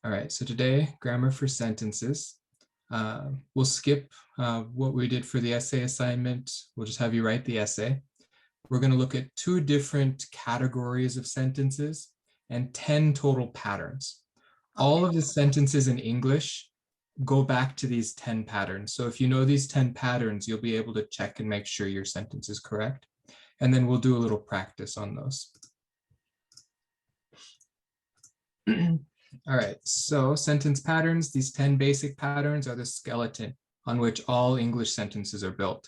All right, so today, grammar for sentences. We'll skip what we did for the essay assignment. We'll just have you write the essay. We're going to look at 2 different categories of sentences and 10 total patterns. All of the sentences in English go back to these 10 patterns. So if you know these 10 patterns, you'll be able to check and make sure your sentence is correct. And then we'll do a little practice on those. All right, so sentence patterns, these 10 basic patterns are the skeleton on which all English sentences are built.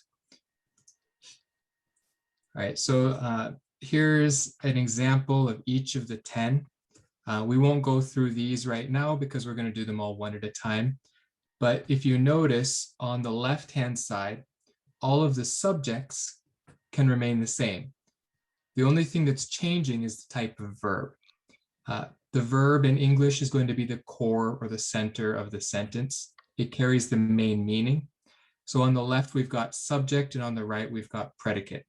All right, so here's an example of each of the 10. We won't go through these right now because we're going to do them all one at a time. But if you notice on the left-hand side, all of the subjects can remain the same. The only thing that's changing is the type of verb. The verb in English is going to be the core or the center of the sentence. It carries the main meaning. So on the left, we've got subject, and on the right, we've got predicate.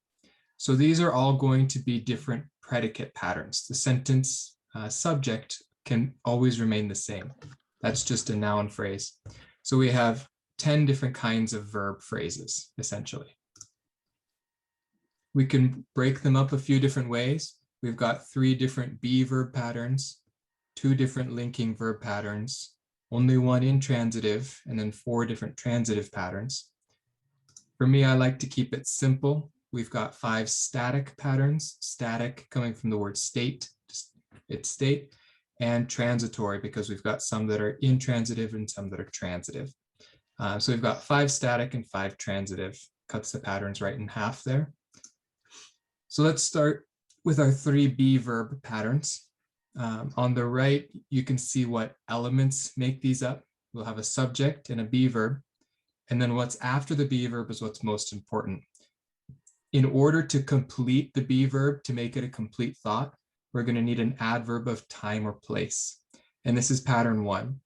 So these are all going to be different predicate patterns. The sentence subject can always remain the same. That's just a noun phrase. So we have 10 different kinds of verb phrases, essentially. We can break them up a few different ways. We've got 3 different be verb patterns, 2 different linking verb patterns, only 1 intransitive, and then 4 different transitive patterns. For me, I like to keep it simple. We've got 5 static patterns, static coming from the word state, it's state, and transitory because we've got some that are intransitive and some that are transitive. So we've got 5 static and 5 transitive, cuts the patterns right in half there. So let's start with our 3 be verb patterns. On the right, you can see what elements make these up. We'll have a subject and a be verb. And then what's after the be verb is what's most important. In order to complete the be verb, to make it a complete thought, we're going to need an adverb of time or place. And this is pattern 1.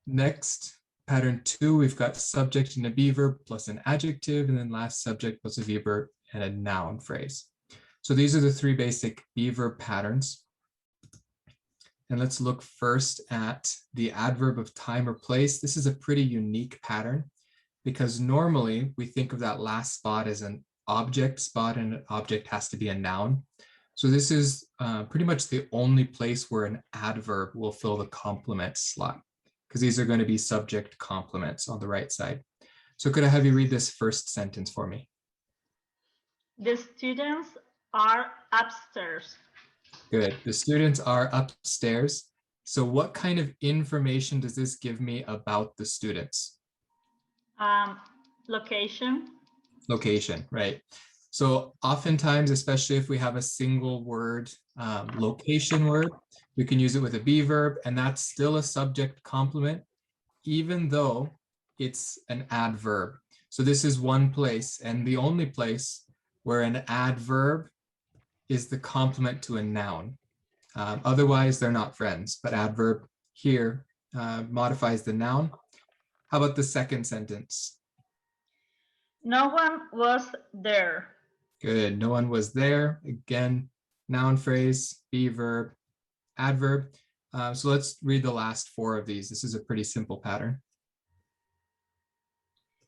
Next, pattern 2, we've got subject and a be verb plus an adjective, and then last subject plus a be verb and a noun phrase. So these are the 3 basic be verb patterns. And let's look first at the adverb of time or place. This is a pretty unique pattern because normally we think of that last spot as an object spot, and an object has to be a noun. So this is pretty much the only place where an adverb will fill the complement slot, because these are going to be subject complements on the right side. So could I have you read this first sentence for me? The students are upstairs. Good. The students are upstairs. So what kind of information does this give me about the students? Location. Location, right. So oftentimes, especially if we have a single word, location word, we can use it with a be verb, and that's still a subject complement, even though it's an adverb. So this is one place, and the only place where an adverb is the complement to a noun. Otherwise, they're not friends, but adverb here modifies the noun. How about the second sentence? No one was there. Good. No one was there. Again, noun phrase, be verb, adverb. So let's read the last 4 of these. This is a pretty simple pattern.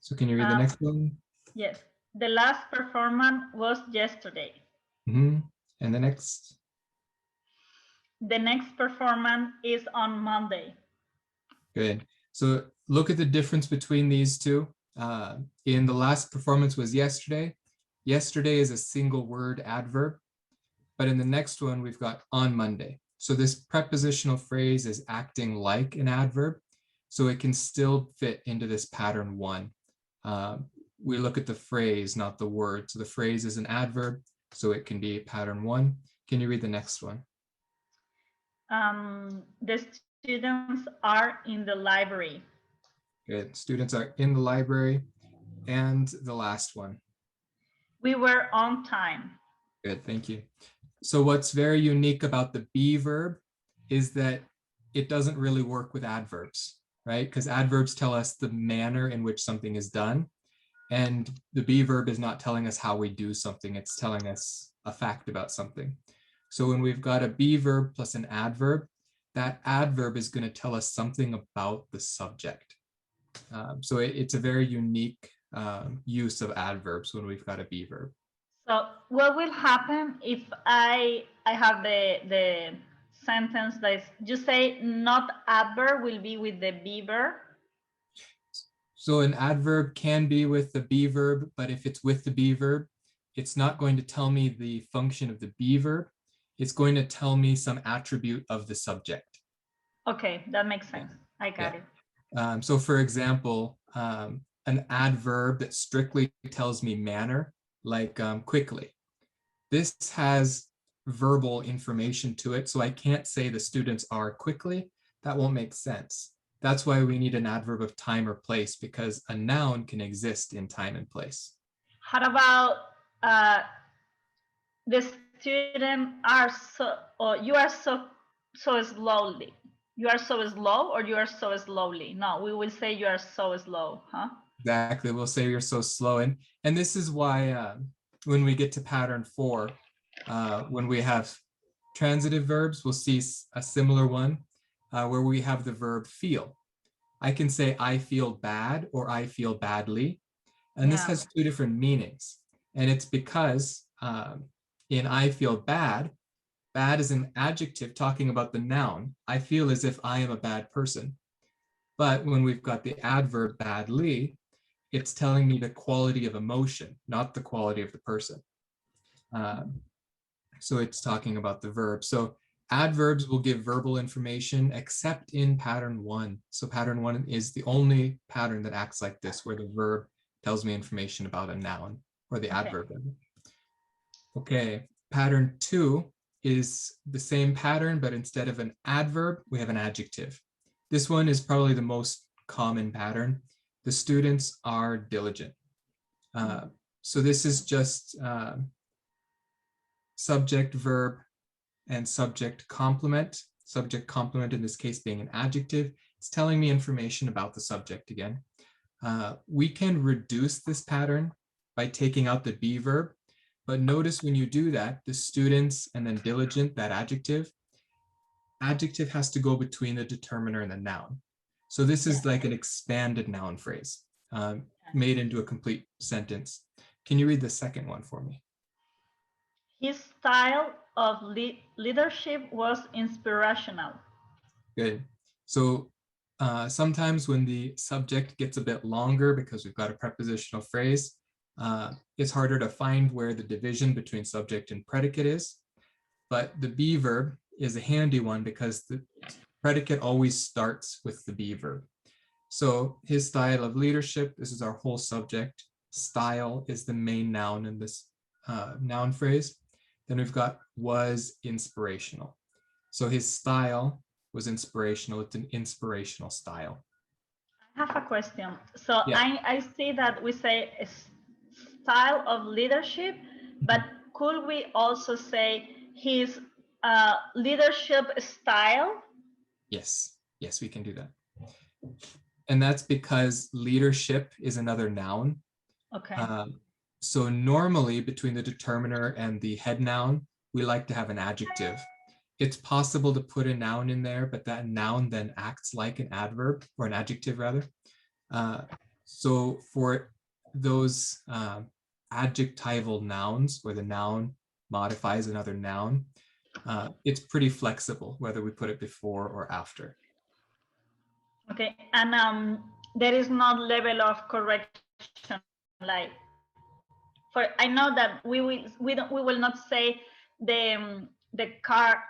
So can you read the next one? Yes. The last performance was yesterday. Mm-hmm. And the next? The next performance is on Monday. Good. So look at the difference between these 2. In the last performance was yesterday. Yesterday is a single word adverb, but in the next one, we've got on Monday. So this prepositional phrase is acting like an adverb, so it can still fit into this pattern 1. We look at the phrase, not the word. So the phrase is an adverb, so it can be pattern 1. Can you read the next one? The students are in the library. Good. Students are in the library. And the last one. We were on time. Good, thank you. So what's very unique about the be verb is that it doesn't really work with adverbs, right? Because adverbs tell us the manner in which something is done. And the be verb is not telling us how we do something. It's telling us a fact about something. So when we've got a be verb plus an adverb, that adverb is going to tell us something about the subject. So it's a very unique use of adverbs when we've got a be verb. So what will happen if I have the sentence that is, you say not adverb will be with the be verb? So an adverb can be with the be verb, but if it's with the be verb, it's not going to tell me the function of the be verb. It's going to tell me some attribute of the subject. Okay, that makes sense. I got it. So for example, an adverb that strictly tells me manner, like quickly. This has verbal information to it, so I can't say the students are quickly. That won't make sense. That's why we need an adverb of time or place, because a noun can exist in time and place. How about the student are so, or you are so slowly? You are so slow, or you are so slowly? No, we will say you are so slow, huh? Exactly. We'll say you're so slow. And this is why when we get to pattern 4, when we have transitive verbs, we'll see a similar one where we have the verb feel. I can say I feel bad or I feel badly. And this has two different meanings. And it's because in I feel bad, bad is an adjective talking about the noun. I feel as if I am a bad person. But when we've got the adverb badly, it's telling me the quality of emotion, not the quality of the person. So it's talking about the verb. So adverbs will give verbal information except in pattern 1. So pattern 1 is the only pattern that acts like this, where the verb tells me information about a noun, or the adverb. Okay, pattern 2 is the same pattern, but instead of an adverb, we have an adjective. This one is probably the most common pattern. The students are diligent. So this is just subject, verb, and subject complement. Subject complement in this case being an adjective. It's telling me information about the subject again. We can reduce this pattern by taking out the be verb, but notice when you do that, the students and then diligent, that adjective has to go between the determiner and the noun. So this is like an expanded noun phrase made into a complete sentence. Can you read the second one for me? His style of leadership was inspirational. Good. So sometimes when the subject gets a bit longer because we've got a prepositional phrase, it's harder to find where the division between subject and predicate is. But the be verb is a handy one because the predicate always starts with the be verb. So his style of leadership, this is our whole subject. Style is the main noun in this noun phrase. Then we've got was inspirational. So his style was inspirational. It's an inspirational style. I have a question. So I see that we say a style of leadership, but could we also say his leadership style? Yes, we can do that. And that's because leadership is another noun. Okay. So normally between the determiner and the head noun, we like to have an adjective. It's possible to put a noun in there, but that noun then acts like an adverb, or an adjective rather. So for those adjectival nouns where the noun modifies another noun, it's pretty flexible whether we put it before or after. Okay, and there is no level of correction, like I know that we will not say the car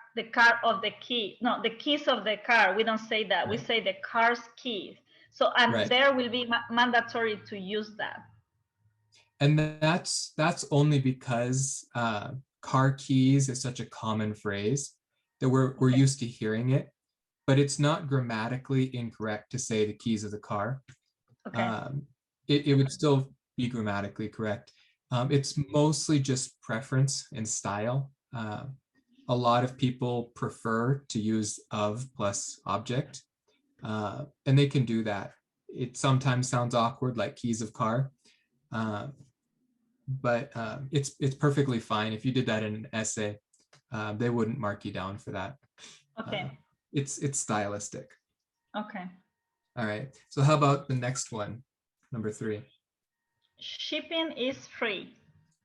of the key, no, the keys of the car. We don't say that. We say the car's keys. So there will be mandatory to use that. And that's only because car keys is such a common phrase that we're used to hearing it, but it's not grammatically incorrect to say the keys of the car. It would still be grammatically correct. It's mostly just preference and style. A lot of people prefer to use of plus object, and they can do that. It sometimes sounds awkward, like keys of car, but it's perfectly fine. If you did that in an essay, they wouldn't mark you down for that. Okay. It's stylistic. Okay. All right. So how about the next one, number 3? Shipping is free.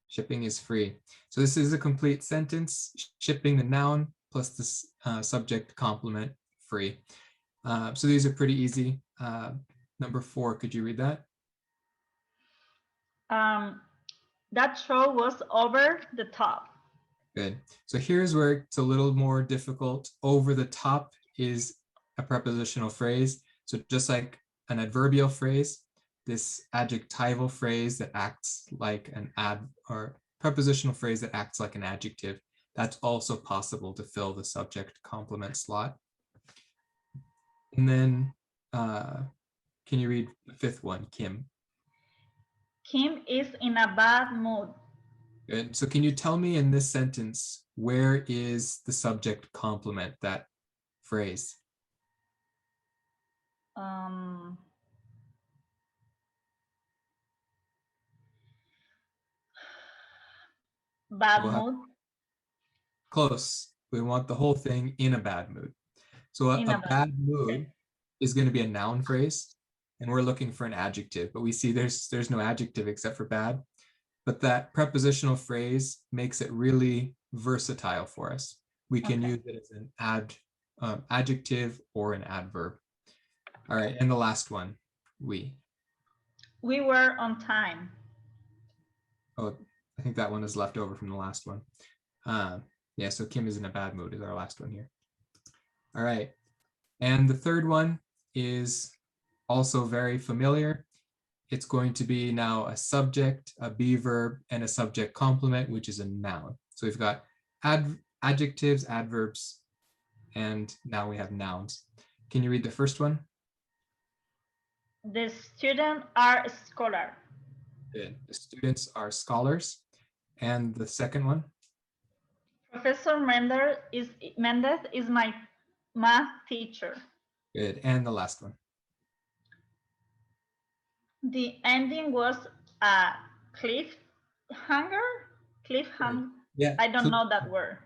Shipping is free. So this is a complete sentence. Shipping, the noun, plus the subject complement, free. So these are pretty easy. Number 4, could you read that? That show was over the top. Good. So here's where it's a little more difficult. Over the top is a prepositional phrase. So just like an adverbial phrase, this adjectival phrase that acts like an or prepositional phrase that acts like an adjective, that's also possible to fill the subject complement slot. And then can you read the 5th one, Kim? Kim is in a bad mood. Good. So can you tell me in this sentence, where is the subject complement, that phrase? Bad mood. Close. We want the whole thing in a bad mood. So a bad mood is going to be a noun phrase, and we're looking for an adjective, but we see there's no adjective except for bad. But that prepositional phrase makes it really versatile for us. We can use it as an adjective or an adverb. All right, and the last one, we. We were on time. Oh, I think that one is left over from the last one. Yeah, so Kim is in a bad mood is our last one here. All right, and the third one is also very familiar. It's going to be now a subject, a be verb, and a subject complement, which is a noun. So we've got adjectives, adverbs, and now we have nouns. Can you read the first one? The students are a scholar. Good. The students are scholars. And the second one? Professor Mendez is my math teacher. Good. And the last one? The ending was a cliffhanger? Cliffhanger? Yeah. I don't know that word.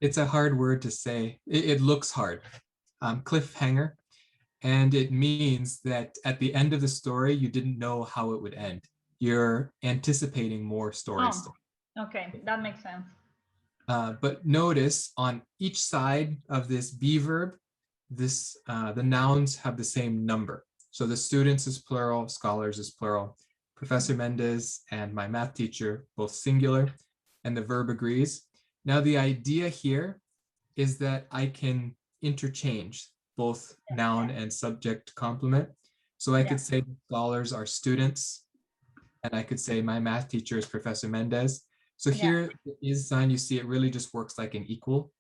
It's a hard word to say. It looks hard. Cliffhanger. And it means that at the end of the story, you didn't know how it would end. You're anticipating more stories. Oh, okay, that makes sense. But notice on each side of this be verb, the nouns have the same number. So the students is plural, scholars is plural, Professor Mendez and my math teacher, both singular, and the verb agrees. Now the idea here is that I can interchange both noun and subject complement. So I could say scholars are students, and I could say my math teacher is Professor Mendez. So here the is sign, you see it really just works like an equal.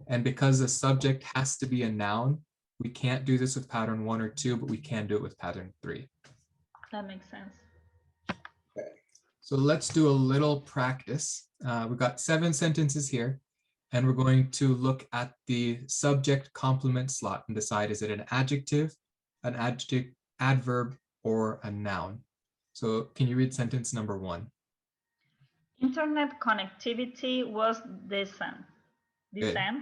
And because the subject has to be a noun, we can't do this with pattern 1 or 2, but we can do it with pattern 3. That makes sense. Okay. So let's do a little practice. We've got 7 sentences here, and we're going to look at the subject complement slot and decide, is it an adjective, adverb, or a noun? So can you read sentence number 1? Internet connectivity was decent. Decent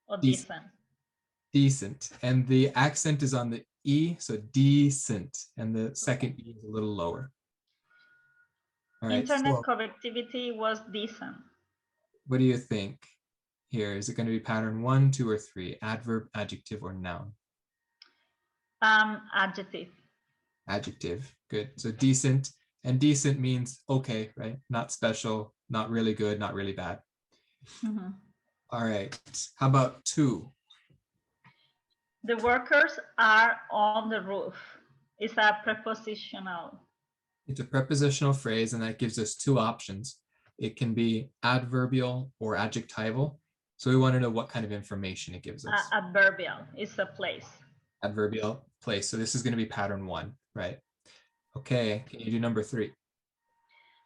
or decent? Decent. And the accent is on the E, so decent. And the second E is a little lower. All right. Internet connectivity was decent. What do you think here? Is it going to be pattern 1, 2, or 3? Adverb, adjective, or noun? Adjective. Adjective. Good. So decent. And decent means okay, right? Not special, not really good, not really bad. Mm-hmm. All right. How about 2? The workers are on the roof. It's a prepositional. It's a prepositional phrase, and that gives us 2 options. It can be adverbial or adjectival. So we want to know what kind of information it gives us. Adverbial is a place. Adverbial place. So this is going to be pattern 1, right? Okay, can you do number 3?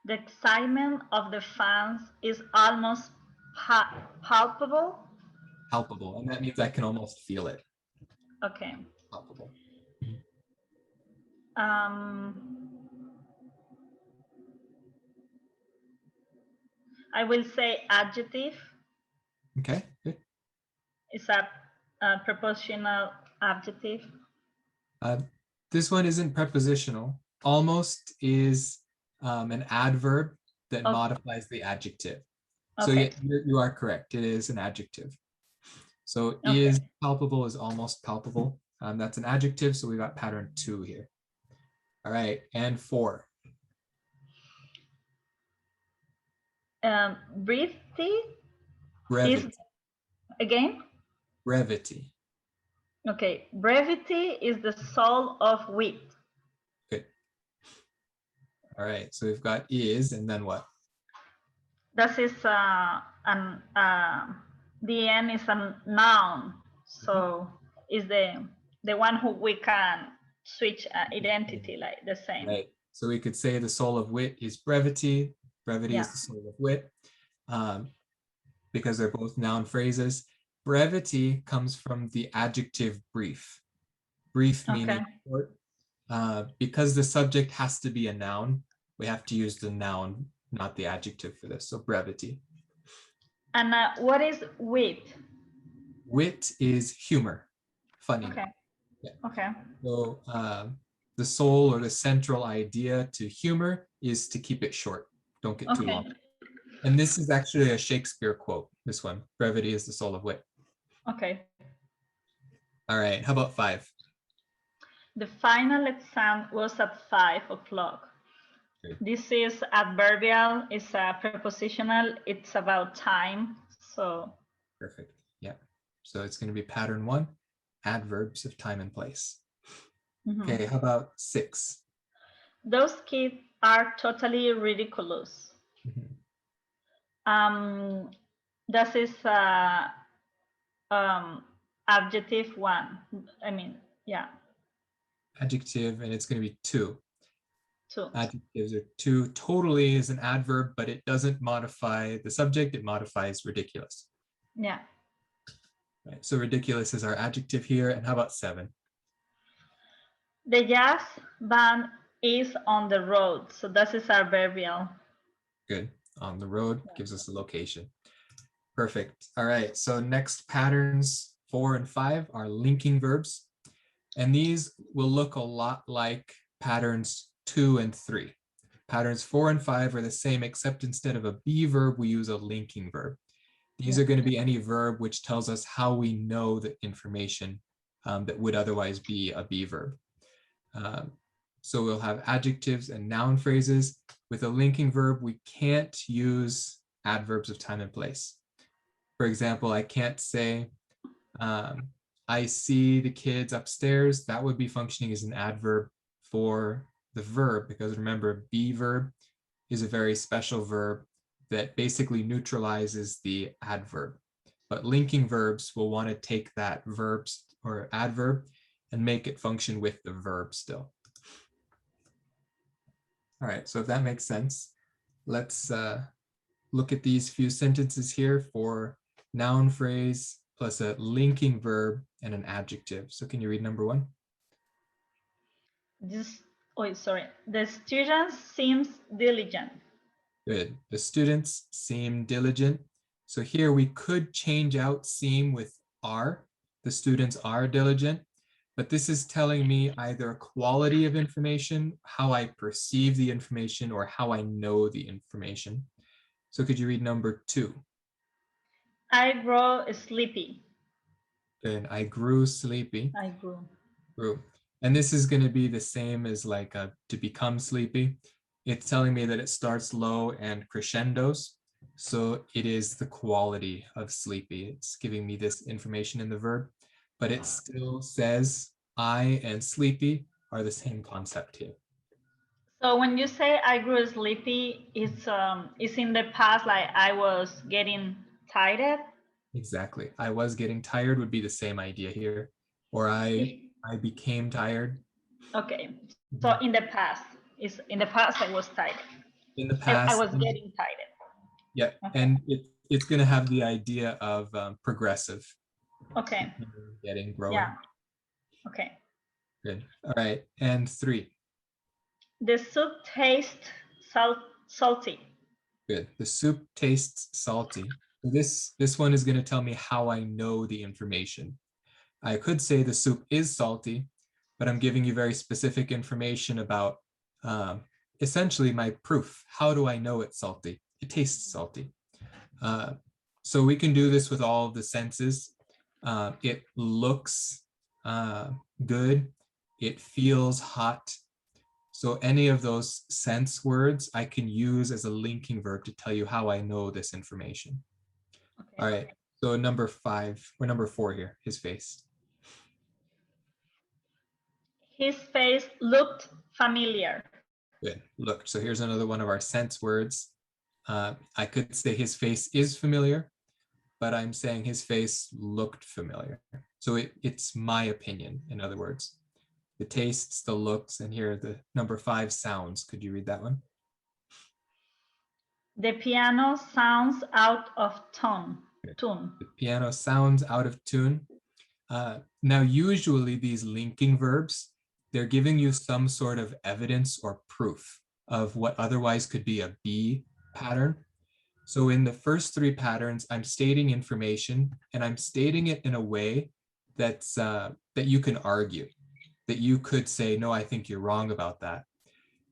The excitement of the fans is almost palpable. Palpable, and that means I can almost feel it. Okay. Palpable. I will say adjective. Okay, good. It's a prepositional adjective. This one isn't prepositional. Almost is an adverb that Okay. modifies the adjective. So Okay. you are correct. It is an adjective. So Okay. is palpable is almost palpable. That's an adjective. So we got pattern 2 here. All right. And 4. Brevity Brevity. is again. Brevity. Okay. Brevity is the soul of wit. Good. All right. So we've got is and then what? That is the end is a noun. So is the one who we can switch identity like the same. Right. So we could say the soul of wit is brevity. Brevity Yeah. is the soul of wit. Because they're both noun phrases. Brevity comes from the adjective brief. Brief meaning short. Because the subject has to be a noun, we have to use the noun, not the adjective for this. So brevity. And what is wit? Wit is humor, funny. Okay. Yeah. Okay. So the soul or the central idea to humor is to keep it short. Don't get too long. And this is actually a Shakespeare quote, this one. Brevity is the soul of wit. Okay. All right, how about 5? The final exam was at 5 o'clock. Good. This is adverbial, it's a prepositional, it's about time. So Perfect. Yeah. So it's going to be pattern 1, adverbs of time and place. Okay, how about 6? Those kids are totally ridiculous. This is adjective 1. I mean, yeah. Adjective, and it's going to be 2. 2. Adjectives are 2. Totally is an adverb, but it doesn't modify the subject. It modifies ridiculous. Yeah. Right. So ridiculous is our adjective here. And how about 7? The jazz band is on the road. So this is adverbial. Good. On the road gives us a location. Perfect. All right. So next patterns 4 and 5 are linking verbs. And these will look a lot like patterns 2 and 3. Patterns 4 and 5 are the same, except instead of a be verb, we use a linking verb. These are going to be any verb which tells us how we know the information that would otherwise be a be verb. So we'll have adjectives and noun phrases. With a linking verb, we can't use adverbs of time and place. For example, I can't say, I see the kids upstairs. That would be functioning as an adverb for the verb, because remember, be verb is a very special verb that basically neutralizes the adverb. But linking verbs will want to take that verb or adverb and make it function with the verb still. All right, so if that makes sense, let's look at these few sentences here for noun phrase plus a linking verb and an adjective. So can you read number 1? The student seems diligent. Good. The students seem diligent. So here we could change out seem with are. The students are diligent, but this is telling me either quality of information, how I perceive the information, or how I know the information. So could you read number 2? I grow sleepy. Good. I grew sleepy. I grew. And this is going to be the same as like to become sleepy. It's telling me that it starts low and crescendos. So it is the quality of sleepy. It's giving me this information in the verb, but it still says I and sleepy are the same concept here. So when you say I grew sleepy, it's in the past, like I was getting tired. Exactly. I was getting tired would be the same idea here. Or I became tired. Okay. So in the past, I was tired. In the past. I was getting tired. Yeah, okay. And it's going to have the idea of progressive. Okay. Getting, growing. Yeah. Okay. Good. All right. And 3. The soup tastes salty. Good. The soup tastes salty. This one is going to tell me how I know the information. I could say the soup is salty, but I'm giving you very specific information about essentially my proof. How do I know it's salty? It tastes salty. So we can do this with all of the senses. It looks good. It feels hot. So any of those sense words I can use as a linking verb to tell you how I know this information. Okay. All right. So number 5 or number 4 here, his face. His face looked familiar. Good. Look, so here's another one of our sense words. I could say his face is familiar, but I'm saying his face looked familiar. So it's my opinion, in other words. The tastes, the looks, and here the number 5 sounds. Could you read that one? The piano sounds out of tune. The piano sounds out of tune. Now, usually these linking verbs, they're giving you some sort of evidence or proof of what otherwise could be a be pattern. So in the first 3 patterns, I'm stating information, and I'm stating it in a way that's that you can argue, that you could say, no, I think you're wrong about that.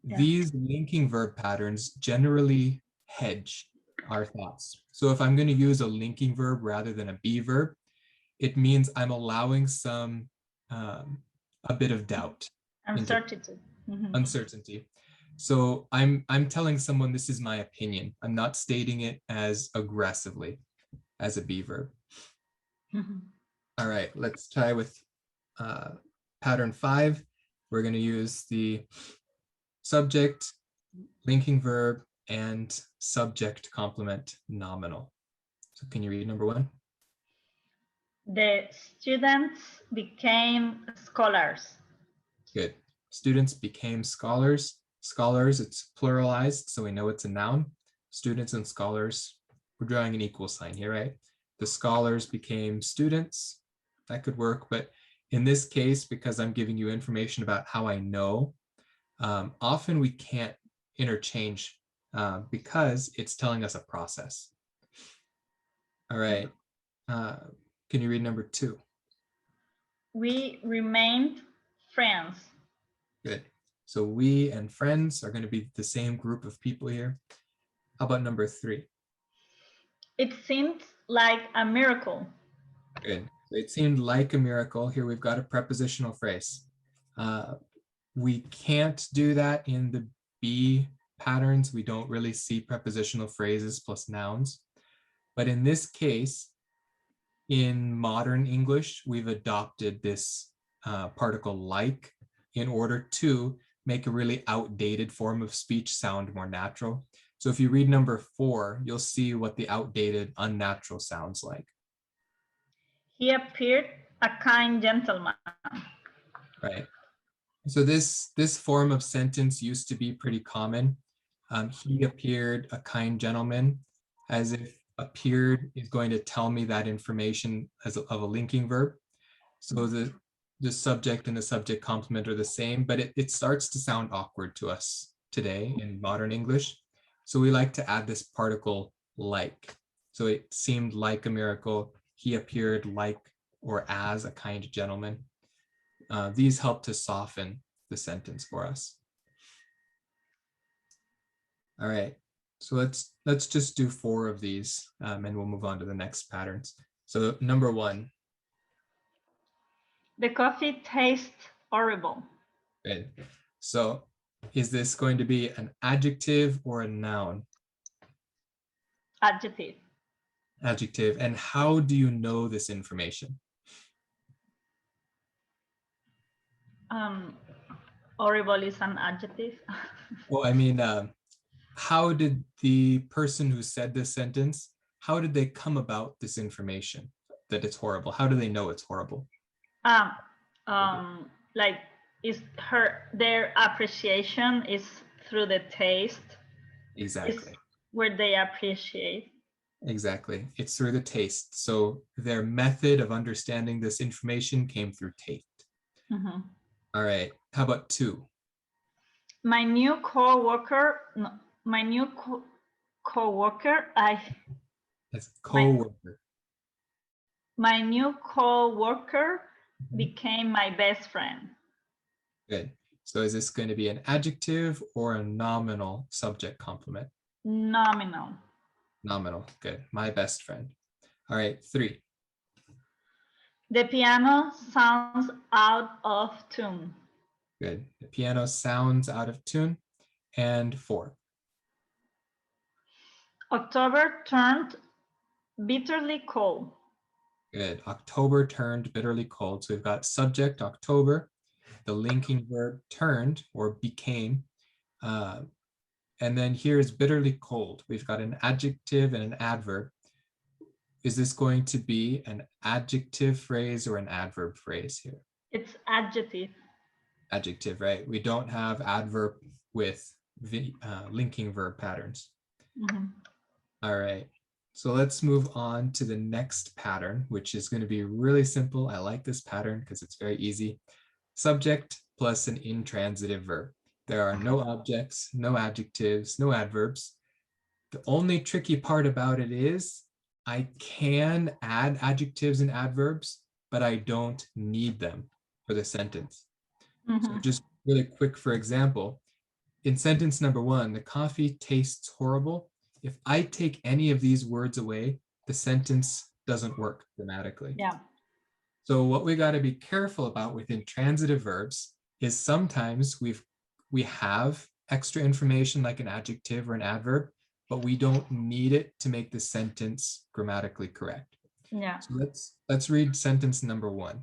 Yeah. These linking verb patterns generally hedge our thoughts. So if I'm going to use a linking verb rather than a be verb, it means I'm allowing some a bit of doubt, Uncertainty. Uncertainty. So I'm telling someone this is my opinion. I'm not stating it as aggressively as a be verb. All right, let's try with pattern 5. We're going to use the subject, linking verb, and subject complement nominal. So can you read number 1? The students became scholars. Good. Students became scholars. Scholars, it's pluralized, so we know it's a noun. Students and scholars, we're drawing an equal sign here, right? The scholars became students. That could work, but in this case, because I'm giving you information about how I know, often we can't interchange because it's telling us a process. All right. Can you read number 2? We remained friends. Good. So we and friends are going to be the same group of people here. How about number 3? It seemed like a miracle. Good. It seemed like a miracle. Here we've got a prepositional phrase. We can't do that in the be patterns. We don't really see prepositional phrases plus nouns. But in this case, in modern English, we've adopted this particle like in order to make a really outdated form of speech sound more natural. So if you read number 4, you'll see what the outdated, unnatural sounds like. He appeared a kind gentleman. Right. So this form of sentence used to be pretty common. He appeared a kind gentleman, as if appeared is going to tell me that information as of a linking verb. So the subject and the subject complement are the same, but it starts to sound awkward to us today in modern English. So we like to add this particle like. So it seemed like a miracle. He appeared like or as a kind gentleman. These help to soften the sentence for us. All right, so let's just do 4 of these and we'll move on to the next patterns. So number 1. The coffee tastes horrible. Good. So is this going to be an adjective or a noun? Adjective. Adjective. And how do you know this information? Horrible is an adjective. Well, I mean, how did the person who said this sentence, how did they come about this information that it's horrible? How do they know it's horrible? Like their appreciation is through the taste. Exactly. It's where they appreciate. Exactly. It's through the taste. So their method of understanding this information came through taste. Mm-hmm. All right. How about 2? My new co-worker. That's co-worker. My new co-worker became my best friend. Good. So is this going to be an adjective or a nominal subject complement? Nominal. Nominal. Good. My best friend. All right, 3. The piano sounds out of tune. Good. The piano sounds out of tune. And 4. October turned bitterly cold. Good. October turned bitterly cold. So we've got subject October, the linking verb turned or became, and then here is bitterly cold. We've got an adjective and an adverb. Is this going to be an adjective phrase or an adverb phrase here? It's adjective. Adjective, right? We don't have adverb with linking verb patterns. All right. So let's move on to the next pattern, which is going to be really simple. I like this pattern because it's very easy. Subject plus an intransitive verb. There are no objects, no adjectives, no adverbs. The only tricky part about it is I can add adjectives and adverbs, but I don't need them for the sentence. So just really quick, for example, in sentence number 1, the coffee tastes horrible. If I take any of these words away, the sentence doesn't work grammatically. Yeah. So what we got to be careful about with intransitive verbs is sometimes we have extra information like an adjective or an adverb, but we don't need it to make the sentence grammatically correct. Yeah. So let's read sentence number 1.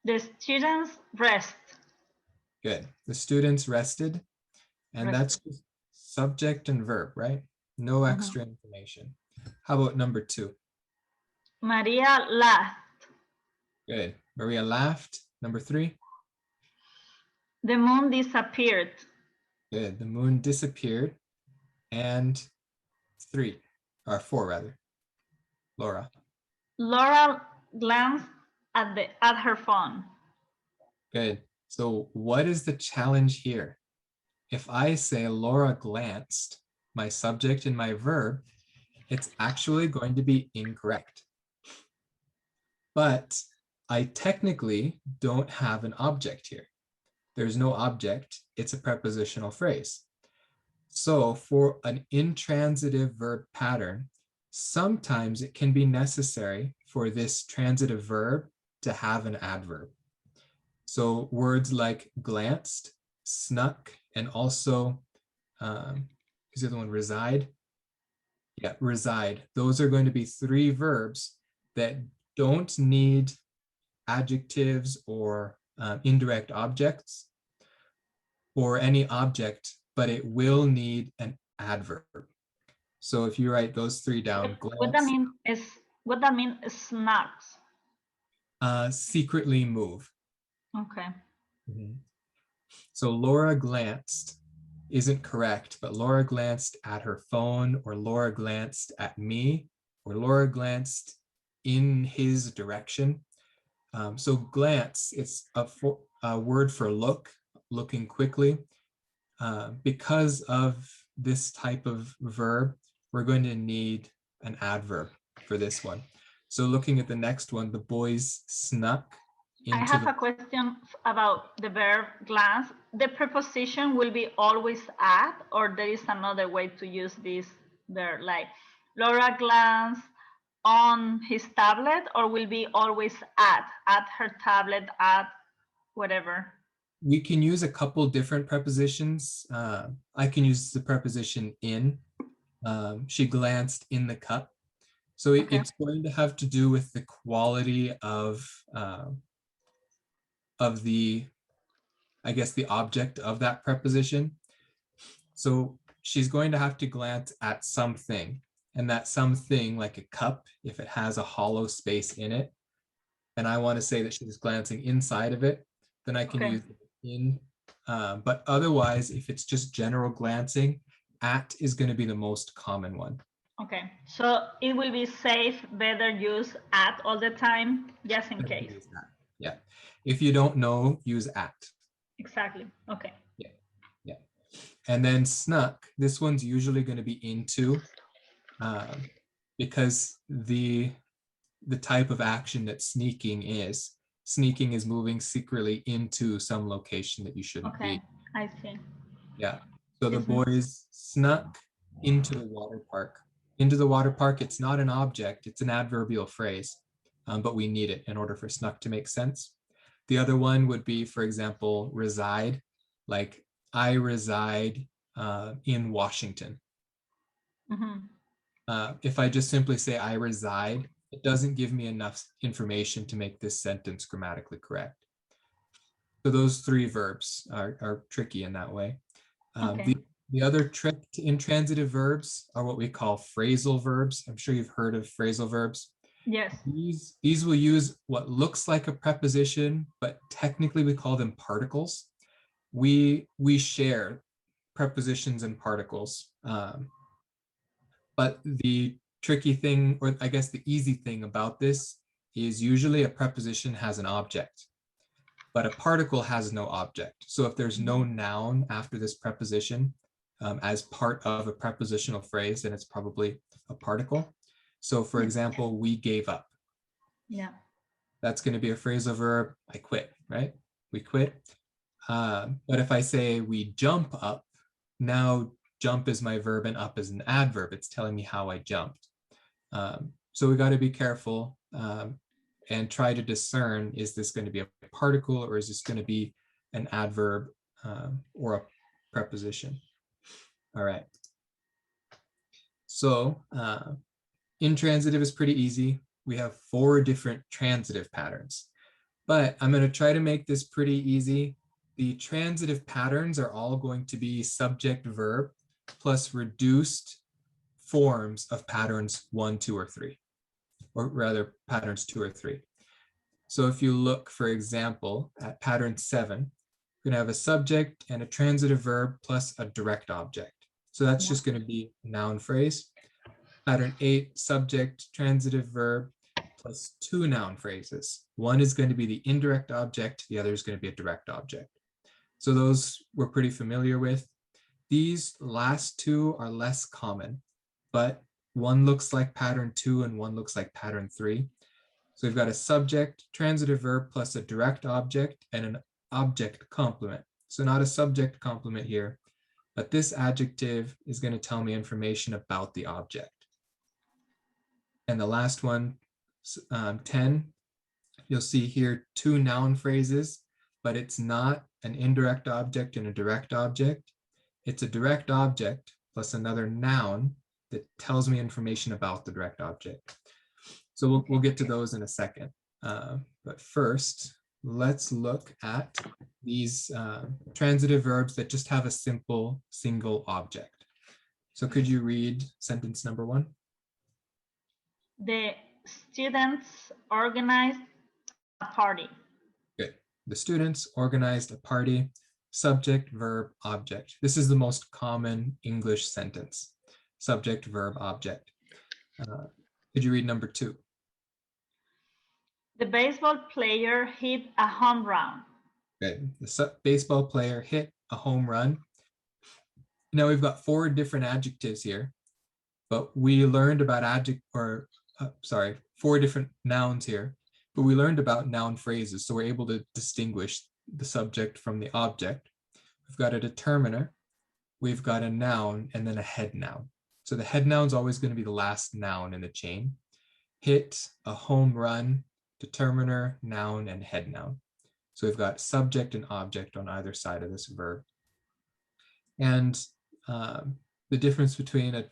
The students rest. Good. The students rested, and that's just subject and verb, right? No extra information. How about number 2? Maria laughed. Good. Maria laughed. Number 3? The moon disappeared. Good. The moon disappeared. And 3, or 4 rather. Laura. Laura glanced at her phone. Good. So what is the challenge here? If I say Laura glanced, my subject and my verb, it's actually going to be incorrect. But I technically don't have an object here. There's no object. It's a prepositional phrase. So for an intransitive verb pattern, sometimes it can be necessary for this transitive verb to have an adverb. So words like glanced, snuck, and also, is the other one reside? Yeah, reside. Those are going to be 3 verbs that don't need adjectives or indirect objects or any object, but it will need an adverb. So if you write those 3 down, what that mean is snacks. Secretly move. Okay. So Laura glanced isn't correct, but Laura glanced at her phone, or Laura glanced at me, or Laura glanced in his direction. So glance, it's a word for look, looking quickly. Because of this type of verb, we're going to need an adverb for this one. So looking at the next one, the boys snuck into I have a question about the verb glance. The preposition will be always at, or there is another way to use this there, like Laura glanced on his tablet, or will be always at her tablet, at whatever? We can use a couple different prepositions. I can use the preposition in. She glanced in the cup. So it's going to have to do with the quality of the, I guess, the object of that preposition. So she's going to have to glance at something, and that something, like a cup, if it has a hollow space in it, and I want to say that she's glancing inside of it, then I can use in. But otherwise, if it's just general glancing, at is going to be the most common one. Okay, so it will be safe, better use at all the time, just in case. Yeah, if you don't know, use at. Exactly, okay. Yeah. And then snuck, this one's usually going to be into, because the type of action that sneaking is sneaking is moving secretly into some location that you shouldn't Okay, be. I see. Yeah. So the It's boys snuck into the water park. Into the water park, it's not an object, it's an adverbial phrase, but we need it in order for snuck to make sense. The other one would be, for example, reside, like I reside in Washington. If I just simply say I reside, it doesn't give me enough information to make this sentence grammatically correct. So those three verbs are tricky in that way. okay. The other trick to intransitive verbs are what we call phrasal verbs. I'm sure you've heard of phrasal verbs. Yes. These will use what looks like a preposition, but technically we call them particles. We share prepositions and particles. But the tricky thing, or I guess the easy thing about this is usually a preposition has an object, but a particle has no object. So if there's no noun after this preposition as part of a prepositional phrase, then it's probably a particle. So for example, we gave up. Yeah. That's going to be a phrasal verb. I quit, right? We quit. But if I say we jump up, now jump is my verb and up is an adverb. It's telling me how I jumped. So we got to be careful and try to discern, is this going to be a particle or is this going to be an adverb or a preposition? All right. So intransitive is pretty easy. We have 4 different transitive patterns, but I'm going to try to make this pretty easy. The transitive patterns are all going to be subject verb plus reduced forms of patterns 1, 2, or 3, or rather patterns 2 or 3. So if you look, for example, at pattern 7, you're going to have a subject and a transitive verb plus a direct object. So that's just going to be a noun phrase. Pattern 8, subject, transitive verb plus 2 noun phrases. One is going to be the indirect object, the other is going to be a direct object. So those we're pretty familiar with. These last 2 are less common, but one looks like pattern 2 and one looks like pattern 3. So we've got a subject, transitive verb plus a direct object and an object complement. So not a subject complement here, but this adjective is going to tell me information about the object. And the last one, 10, you'll see here 2 noun phrases, but it's not an indirect object and a direct object. It's a direct object plus another noun that tells me information about the direct object. So we'll get to those in a second. But first, let's look at these transitive verbs that just have a simple single object. So could you read sentence number 1? The students organized a party. Good. The students organized a party. Subject, verb, object. This is the most common English sentence. Subject, verb, object. Could you read number 2? The baseball player hit a home run. Good. The baseball player hit a home run. Now we've got 4 different adjectives here, but we learned about 4 different nouns here, but we learned about noun phrases, so we're able to distinguish the subject from the object. We've got a determiner, we've got a noun, and then a head noun. So the head noun is always going to be the last noun in the chain. Hit, a home run, determiner, noun, and head noun. So we've got subject and object on either side of this verb. And the difference between a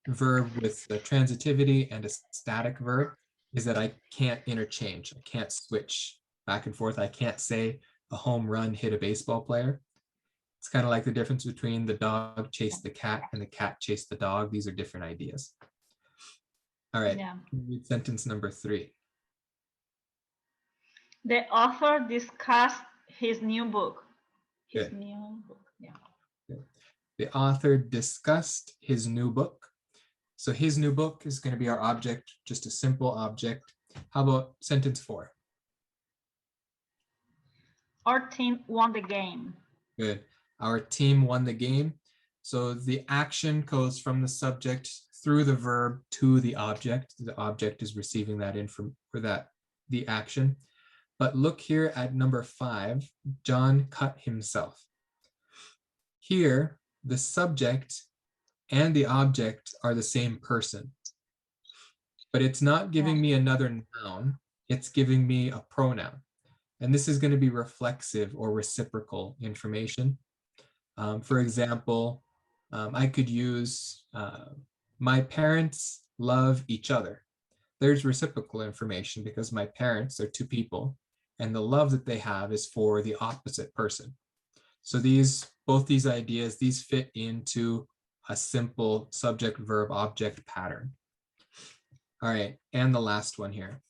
verb with the transitivity and a static verb is that I can't interchange. I can't switch back and forth. I can't say a home run hit a baseball player. It's kind of like the difference between the dog chased the cat and the cat chased the dog. These are different ideas. All right, Yeah. read sentence number 3. The author discussed his new book. Good. New book. Yeah. Good. The author discussed his new book. So his new book is going to be our object, just a simple object. How about sentence 4? Our team won the game. Good. Our team won the game. So the action goes from the subject through the verb to the object. The object is receiving that the action. But look here at number 5, John cut himself. Here, the subject and the object are the same person, but it's not giving me another noun, it's giving me a pronoun. And this is going to be reflexive or reciprocal information. For example, I could use my parents love each other. There's reciprocal information because my parents are two people, and the love that they have is for the opposite person. So both these ideas, these fit into a simple subject, verb, object pattern. All right, and the last one here.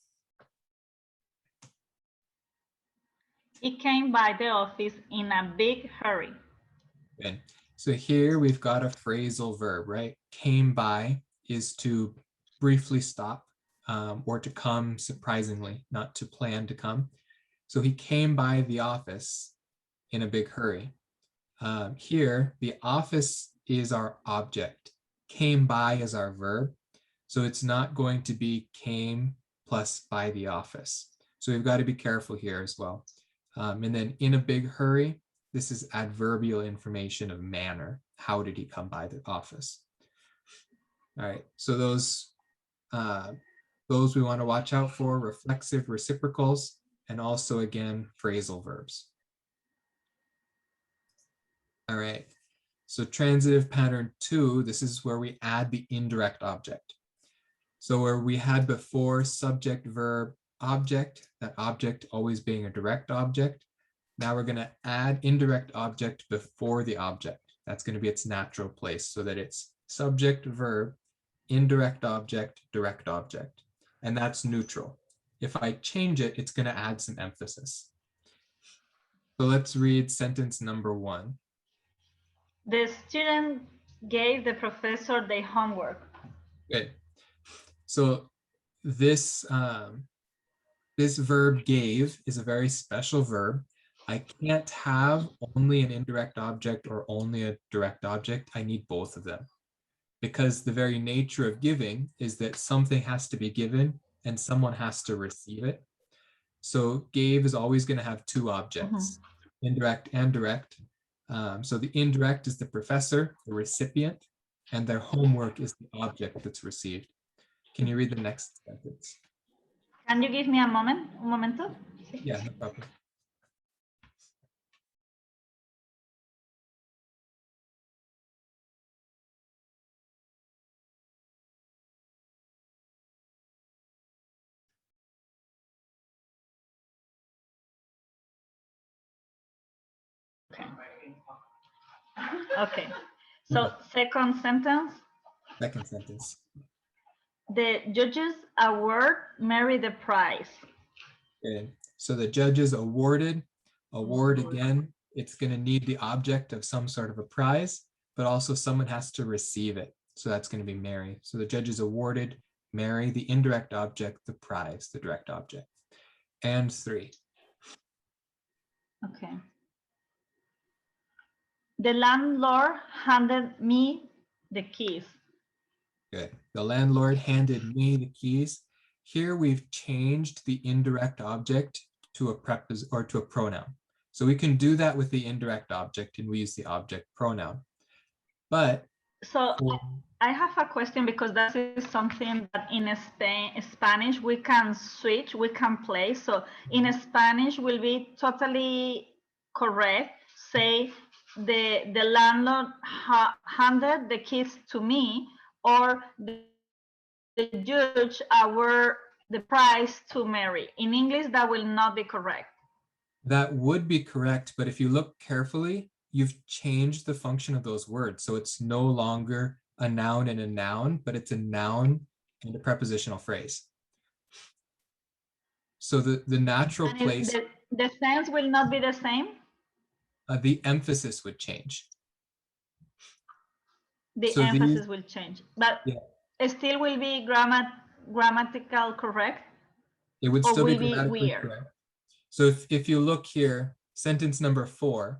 He came by the office in a big hurry. Good. So here we've got a phrasal verb, right? Came by is to briefly stop or to come surprisingly, not to plan to come. So he came by the office in a big hurry. Here, the office is our object. Came by is our verb. So it's not going to be came plus by the office. So we've got to be careful here as well. And then in a big hurry, this is adverbial information of manner. How did he come by the office? All right, so those we want to watch out for: reflexive reciprocals, and also, again, phrasal verbs. All right, so transitive pattern 2, this is where we add the indirect object. So where we had before subject, verb, object, that object always being a direct object, now we're going to add indirect object before the object. That's going to be its natural place, so that it's subject, verb, indirect object, direct object. And that's neutral. If I change it, it's going to add some emphasis. So let's read sentence number 1. The student gave the professor the homework. Good. So this verb gave is a very special verb. I can't have only an indirect object or only a direct object. I need both of them, because the very nature of giving is that something has to be given and someone has to receive it. So gave is always going to have two objects, indirect and direct. So the indirect is the professor, the recipient, and their homework is the object that's received. Can you read the next sentence? Can you give me a moment? Un momento. Yeah, no problem. Okay. So second sentence. Second sentence. The judges award Mary the prize. Okay. So the judges award again, it's going to need the object of some sort of a prize, but also someone has to receive it. So that's going to be Mary. So the judges awarded Mary, the indirect object, the prize, the direct object. And 3. Okay. The landlord handed me the keys. Good. The landlord handed me the keys. Here we've changed the indirect object to a preposition or to a pronoun. So we can do that with the indirect object, and we use the object pronoun. But so I have a question, because that is something that in Spanish we can switch, we can play. So in Spanish will be totally correct. Say the landlord handed the keys to me, or the judge awarded the prize to Mary. In English, that will not be correct. That would be correct, but if you look carefully, you've changed the function of those words. So it's no longer a noun and a noun, but it's a noun and a prepositional phrase. So the natural place... The sense will not be the same? The emphasis would change. The emphasis will change, but it still will be grammatical correct? It would still be grammatically weird? Correct. So if you look here, sentence number 4,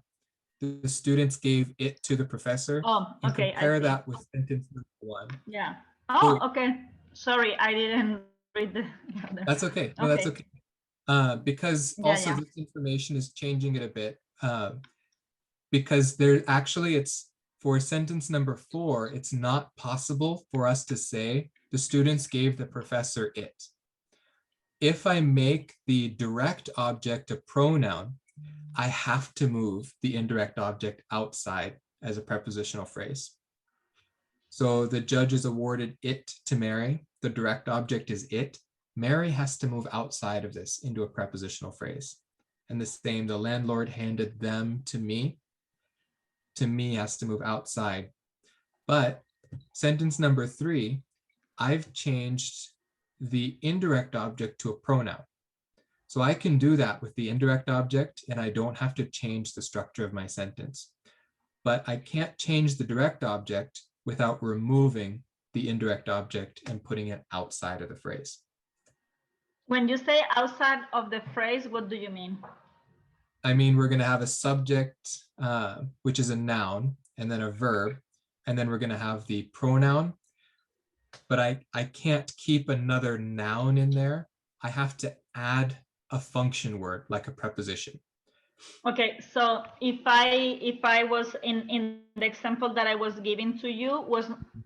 the students gave it to the professor. Oh, okay. Compare that with sentence number 1. Yeah. Oh, okay. Sorry, I didn't read the other. That's okay. No, okay. that's okay. Because Yeah, also yeah. this information is changing it a bit. Because there actually it's for sentence number 4, it's not possible for us to say the students gave the professor it. If I make the direct object a pronoun, I have to move the indirect object outside as a prepositional phrase. So the judge is awarded it to Mary. The direct object is it. Mary has to move outside of this into a prepositional phrase. And the same, the landlord handed them to me. To me has to move outside. But sentence number 3, I've changed the indirect object to a pronoun. So I can do that with the indirect object and I don't have to change the structure of my sentence. But I can't change the direct object without removing the indirect object and putting it outside of the phrase. When you say outside of the phrase, what do you mean? I mean, we're going to have a subject, which is a noun, and then a verb, and then we're going to have the pronoun. But I can't keep another noun in there. I have to add a function word like a preposition. Okay, so if I was in the example that I was giving to you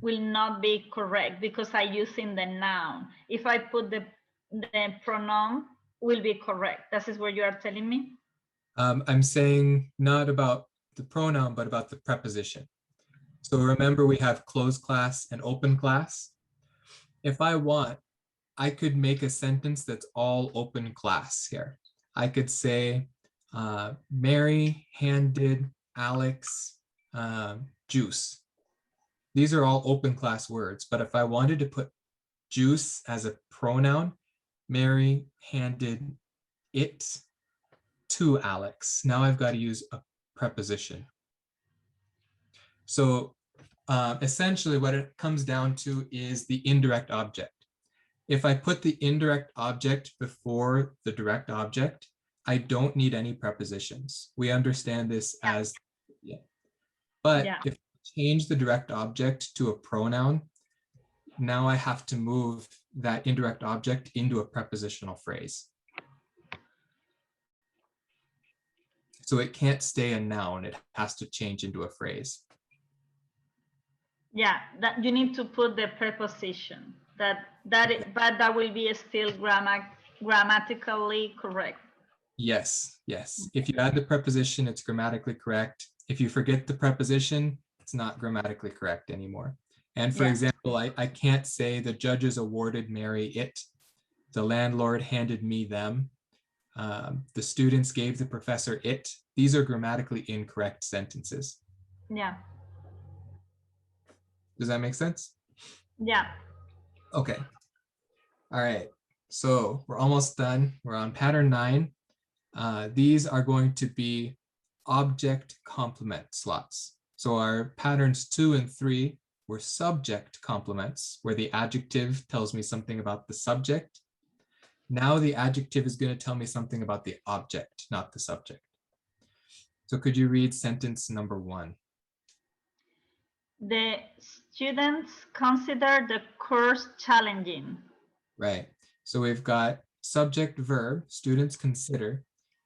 will not be correct because I using the noun. If I put the pronoun will be correct. This is what you are telling me? I'm saying not about the pronoun, but about the preposition. So remember we have closed class and open class. If I want, I could make a sentence that's all open class here. I could say, Mary handed Alex juice. These are all open class words, but if I wanted to put juice as a pronoun, Mary handed it to Alex. Now I've got to use a preposition. So essentially what it comes down to is the indirect object. If I put the indirect object before the direct object, I don't need any prepositions. We understand this as, yeah. But if I change the direct object to a pronoun, now I have to move that indirect object into a prepositional phrase. So it can't stay a noun, it has to change into a phrase. Yeah, that you need to put the preposition. But that will be still grammatically correct. Yes, yes. If you add the preposition, it's grammatically correct. If you forget the preposition, it's not grammatically correct anymore. And for example, I can't say the judges awarded Mary it. The landlord handed me them. The students gave the professor it. These are grammatically incorrect sentences. Yeah. Does that make sense? Yeah. Okay. All right. So we're almost done. We're on pattern 9. These are going to be object complement slots. So our patterns 2 and 3 were subject complements, where the adjective tells me something about the subject. Now the adjective is going to tell me something about the object, not the subject. So could you read sentence number 1? The students consider the course challenging. Right. So we've got subject verb, students consider,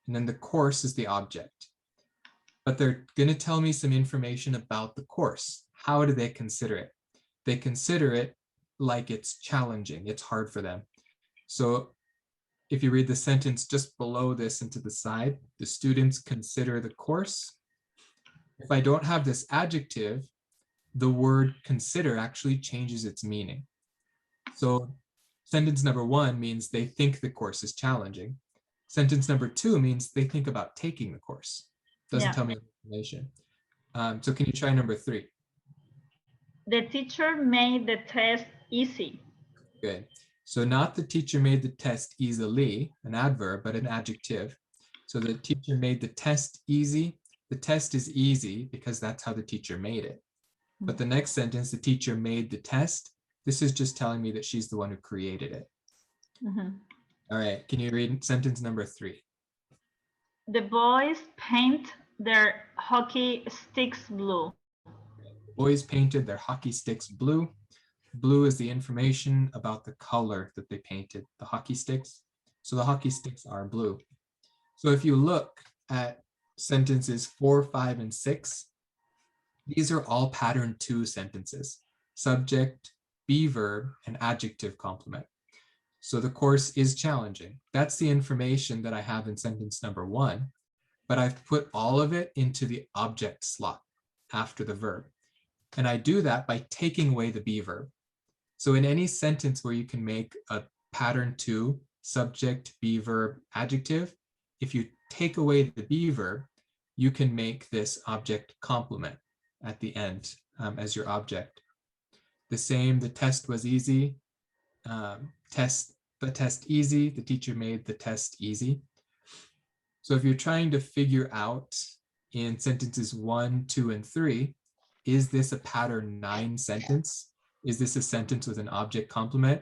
and then the course is the object. But they're going to tell me some information about the course. How do they consider it? They consider it like it's challenging. It's hard for them. So if you read the sentence just below this and to the side, the students consider the course. If I don't have this adjective, the word consider actually changes its meaning. So sentence number 1 means they think the course is challenging. Sentence number 2 means they think about taking the course. Doesn't tell me information. So can you try number 3? The teacher made the test easy. Good. So not the teacher made the test easily, an adverb, but an adjective. So the teacher made the test easy. The test is easy because that's how the teacher made it. But the next sentence, the teacher made the test. This is just telling me that she's the one who created it. All right, can you read sentence number 3? The boys paint their hockey sticks blue. Boys painted their hockey sticks blue. Blue is the information about the color that they painted, the hockey sticks. So the hockey sticks are blue. So if you look at sentences 4, 5, and 6, these are all pattern 2 sentences: subject, be verb, and adjective complement. So the course is challenging. That's the information that I have in sentence number 1, but I've put all of it into the object slot after the verb. And I do that by taking away the be verb. So in any sentence where you can make a pattern 2, subject, be verb, adjective, if you take away the be verb, you can make this object complement at the end as your object. The same, the test was easy. The test easy, the teacher made the test easy. So if you're trying to figure out in sentences 1, 2, and 3, is this a pattern 9 sentence? Is this a sentence with an object complement?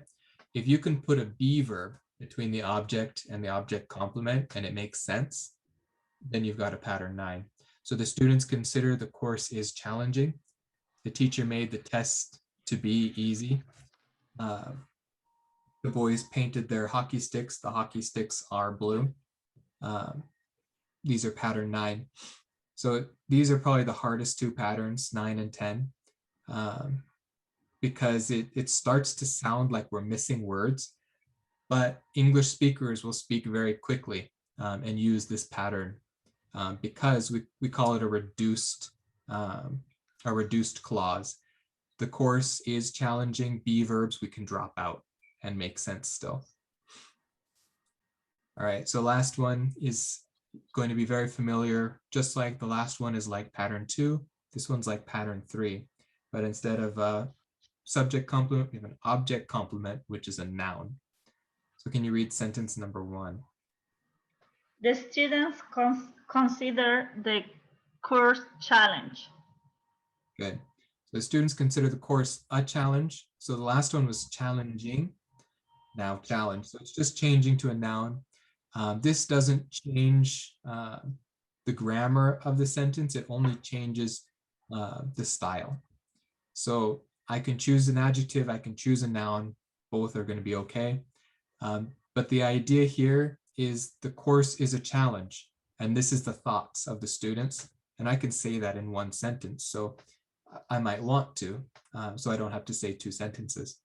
If you can put a be verb between the object and the object complement and it makes sense, then you've got a pattern 9. So the students consider the course is challenging. The teacher made the test to be easy. The boys painted their hockey sticks. The hockey sticks are blue. These are pattern 9. So these are probably the hardest 2 patterns, 9 and 10, because it starts to sound like we're missing words, but English speakers will speak very quickly and use this pattern because we call it a reduced clause. The course is challenging. Be verbs we can drop out and make sense still. All right, so last one is going to be very familiar. Just like the last one is like pattern 2, this one's like pattern 3, but instead of a subject complement, we have an object complement, which is a noun. So can you read sentence number 1? The students consider the course challenge. Good. So the students consider the course a challenge. So the last one was challenging, now challenge. So it's just changing to a noun. This doesn't change the grammar of the sentence. It only changes the style. So I can choose an adjective, I can choose a noun. Both are going to be okay. But the idea here is the course is a challenge. And this is the thoughts of the students. And I can say that in one sentence. So I might want to, so I don't have to say 2 sentences.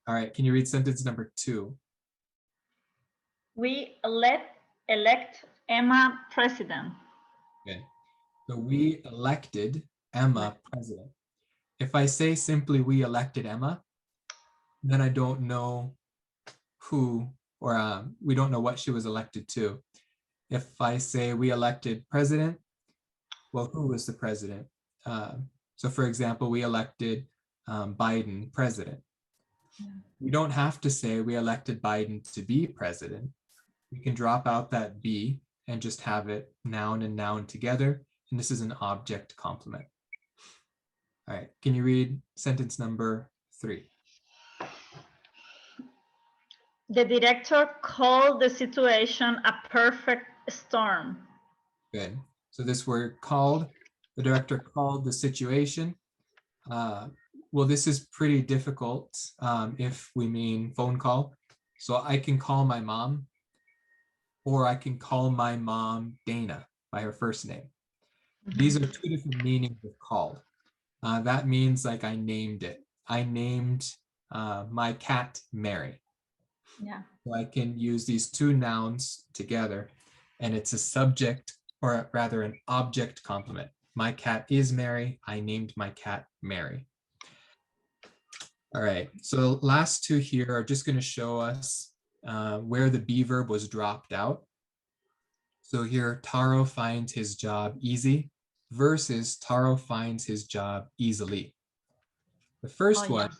All right, can you read sentence number 2? We elect Emma president. Okay, so we elected Emma president. If I say simply we elected Emma, then I don't know who, or we don't know what she was elected to. If I say we elected president, well, who was the president? So for example, we elected Biden president. Yeah. We don't have to say we elected Biden to be president. We can drop out that be and just have it noun and noun together. And this is an object complement. All right, can you read sentence number 3? The director called the situation a perfect storm. Good. So this word called, the director called the situation. Well, this is pretty difficult if we mean phone call. So I can call my mom, or I can call my mom Dana by her first name. These are 2 different meanings of called. That means like I named it. I named my cat Mary. Yeah. So I can use these 2 nouns together, and it's a subject, or rather an object complement. My cat is Mary. I named my cat Mary. All right, so last 2 here are just going to show us where the be verb was dropped out. So here, Taro finds his job easy versus Taro finds his job easily. The first one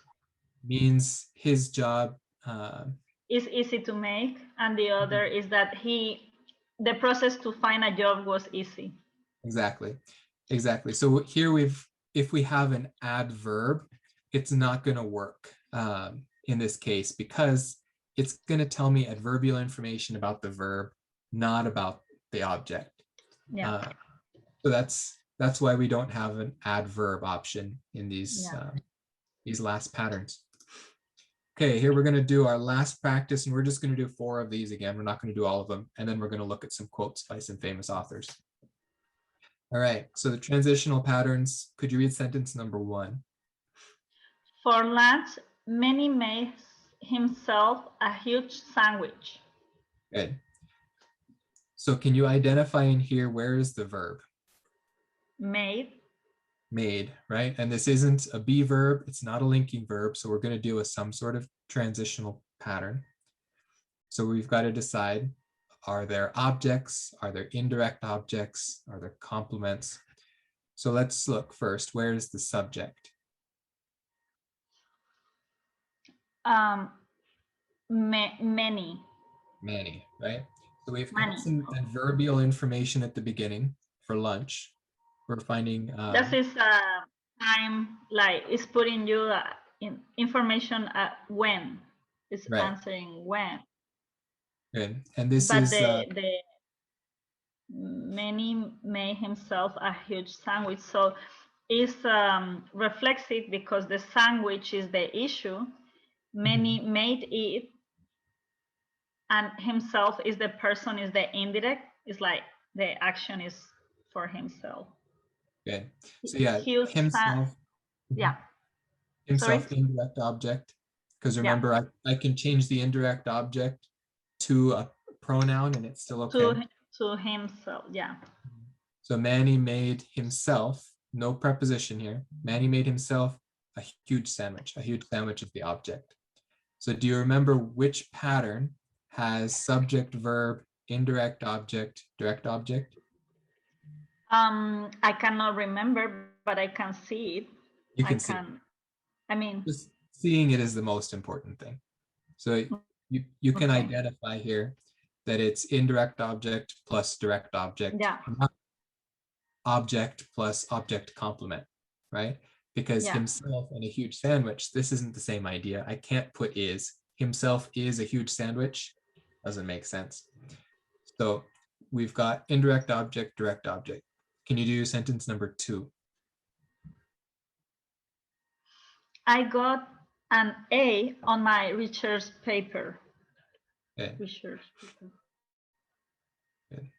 means his job is easy to make, and the other is that the process to find a job was easy. Exactly. So here if we have an adverb, it's not going to work in this case because it's going to tell me adverbial information about the verb, not about the object. Yeah. So that's why we don't have an adverb option in these last patterns. Okay, here we're going to do our last practice, and we're just going to do 4 of these again. We're not going to do all of them. And then we're going to look at some quotes by some famous authors. All right, so the transitional patterns. Could you read sentence number 1? For lunch, Manny made himself a huge sandwich. Good. So can you identify in here, where is the verb? Made. Made, right? And this isn't a be verb. It's not a linking verb. So we're going to deal with some sort of transitional pattern. So we've got to decide, are there objects? Are there indirect objects? Are there complements? So let's look first. Where is the subject? Many. Manny, right? So we've Many. got some adverbial information at the beginning for lunch. We're finding This is time, like it's putting you information when. It's right. answering when. Good. And this But is the Manny made himself a huge sandwich. So it's reflexive because the sandwich is the issue. Manny made it, and himself is the person, is the indirect. It's like the action is for himself. good. So yeah, Huge himself. Yeah. Himself, Sorry? indirect object. Because Yeah. remember, I can change the indirect object to a pronoun and it's still okay. To himself, yeah. So Manny made himself, no preposition here. Manny made himself a huge sandwich. A huge sandwich is the object. So do you remember which pattern has subject, verb, indirect object, direct object? I cannot remember, but I can see it. You can see it. I mean, Just seeing it is the most important thing. So you can okay. identify here that it's indirect object plus direct object, Yeah. not object plus object complement, right? Because Yeah. himself and a huge sandwich, this isn't the same idea. I can't put is. Himself is a huge sandwich. Doesn't make sense. So we've got indirect object, direct object. Can you do sentence number 2? I got an A on my research paper. Okay. Research paper. Good.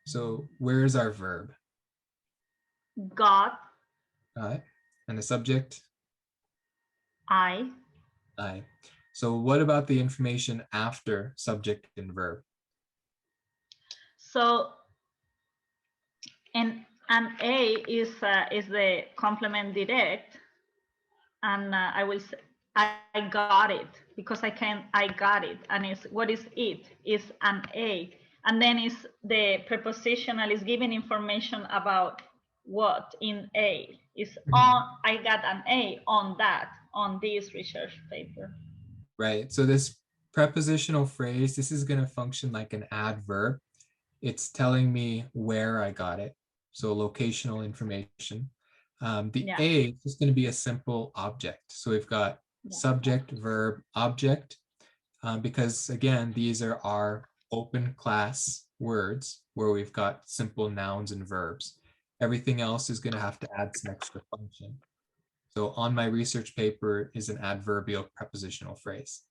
So where is our verb? Got. And the subject? I. So what about the information after subject and verb? So an A is the complement direct, and I will say I got it, because I got it, and it's what is it? Is an A, and then is the prepositional is giving information about what in A is on. I got an A on that, on this research paper. Right. So this prepositional phrase, this is going to function like an adverb. It's telling me where I got it. So locational information. The A is just going to be a simple object. So we've got subject, verb, object, because again, these are our open class words where we've got simple nouns and verbs. Everything else is going to have to add some extra function. So on my research paper is an adverbial prepositional phrase.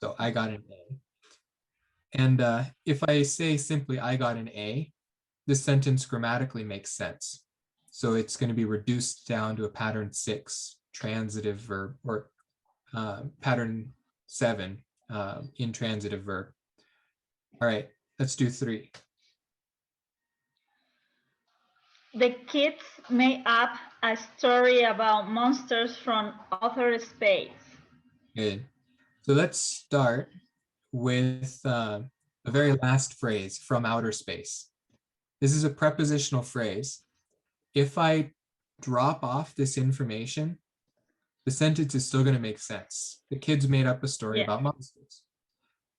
So I got an A. And if I say simply I got an A, this sentence grammatically makes sense. So it's going to be reduced down to a pattern 6 transitive verb, or pattern 7 intransitive verb. All right, let's do 3. The kids made up a story about monsters from outer space. Good. So let's start with the very last phrase, from outer space. This is a prepositional phrase. If I drop off this information, the sentence is still going to make sense. The kids made up a story about monsters.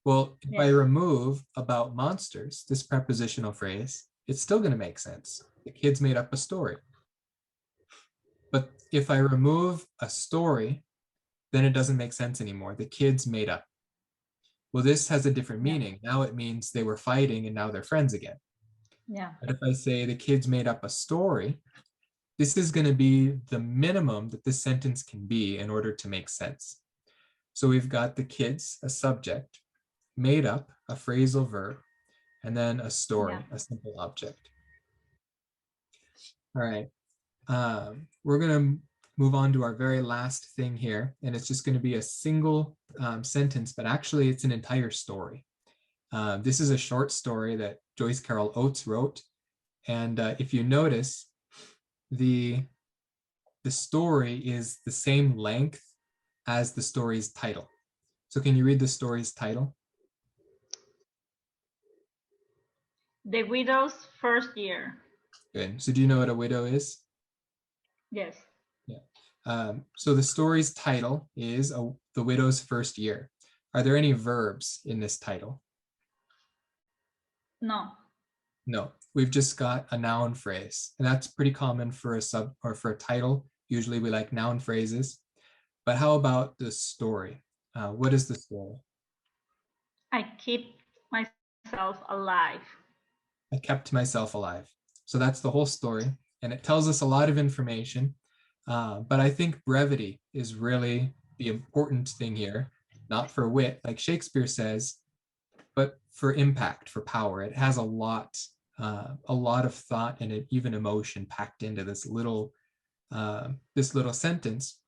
Well, if I remove about monsters, this prepositional phrase, it's still going to make sense. The kids made up a story. But if I remove a story, then it doesn't make sense anymore. The kids made up. Well, this has a different meaning. Now it means they were fighting and now they're friends again. Yeah. But if I say the kids made up a story, this is going to be the minimum that this sentence can be in order to make sense. So we've got the kids, a subject, made up, a phrasal verb, and then a story, Yeah. a simple object. All right. We're going to move on to our very last thing here, and it's just going to be a single sentence, but actually it's an entire story. This is a short story that Joyce Carol Oates wrote, and if you notice, the story is the same length as the story's title. So can you read the story's title? The widow's first year. Good. So do you know what a widow is? Yes. Yeah. So the story's title is The Widow's First Year. Are there any verbs in this title? No. No, we've just got a noun phrase, and that's pretty common for a sub or for a title. Usually we like noun phrases, but how about the story? What is the story? I keep myself alive. I kept myself alive. So that's the whole story, and it tells us a lot of information. But I think brevity is really the important thing here, not for wit, like Shakespeare says, but for impact, for power. It has a lot of thought and even emotion packed into this little sentence.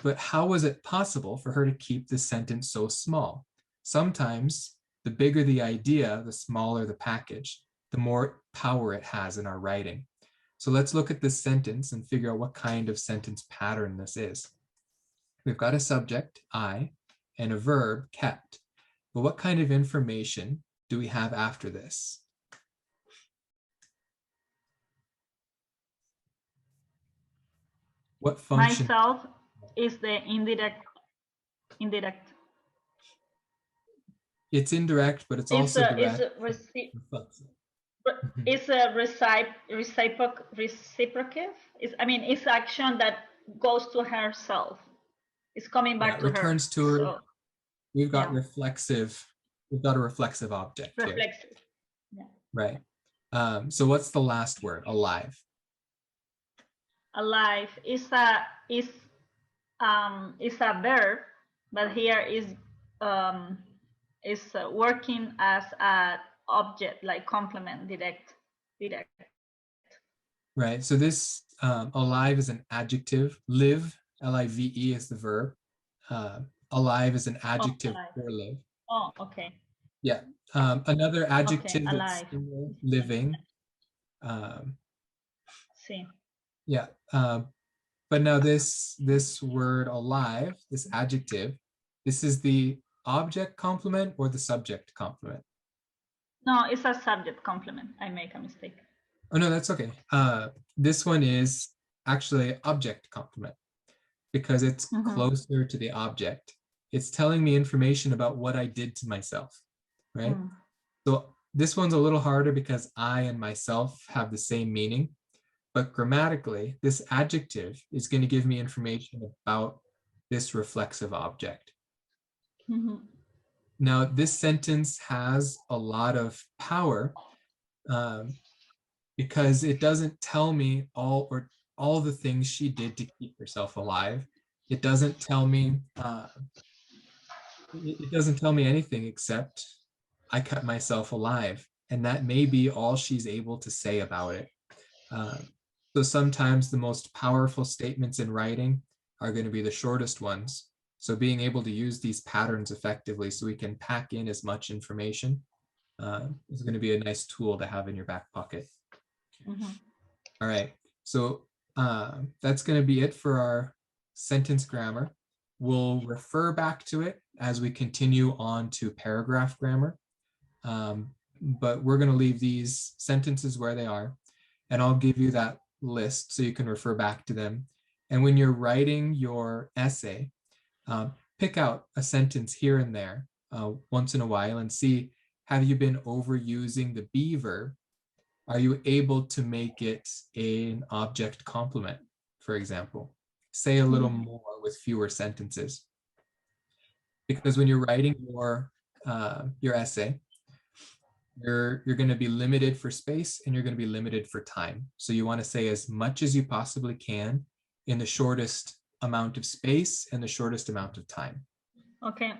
But how was it possible for her to keep this sentence so small? Sometimes the bigger the idea, the smaller the package, the more power it has in our writing. So let's look at this sentence and figure out what kind of sentence pattern this is. We've got a subject, I, and a verb, kept. But what kind of information do we have after this? What function? Myself is the indirect. It's indirect, but it's also direct. It's a reciprocative. It's action that goes to herself. It's coming back to her. Returns to her. So, we've got reflexive. We've got a reflexive object reflexive. here. Yeah. Right. So what's the last word? Alive. Alive is a verb, but here is working as an object, like complement, direct. Right. So this alive is an adjective. Live, L-I-V-E, is the verb. Alive is an adjective for live. Oh, okay. Yeah. Another adjective okay, that's living. See. Yeah. But now this word alive, this adjective, this is the object complement or the subject complement? No, it's a subject complement. I make a mistake. Oh, no, that's okay. This one is actually object complement because it's closer to the object. It's telling me information about what I did to myself, right? So this one's a little harder because I and myself have the same meaning, but grammatically, this adjective is going to give me information about this reflexive object. Now, this sentence has a lot of power because it doesn't tell me all the things she did to keep herself alive. It doesn't tell me anything except I kept myself alive, and that may be all she's able to say about it. So sometimes the most powerful statements in writing are going to be the shortest ones. So being able to use these patterns effectively so we can pack in as much information is going to be a nice tool to have in your back pocket. All right, so that's going to be it for our sentence grammar. We'll refer back to it as we continue on to paragraph grammar. But we're going to leave these sentences where they are, and I'll give you that list so you can refer back to them. And when you're writing your essay, pick out a sentence here and there once in a while and see, have you been overusing the be verb? Are you able to make it an object complement, for example? Say a little more with fewer sentences. Because when you're writing your essay, you're going to be limited for space and you're going to be limited for time. So you want to say as much as you possibly can in the shortest amount of space and the shortest amount of time. Okay.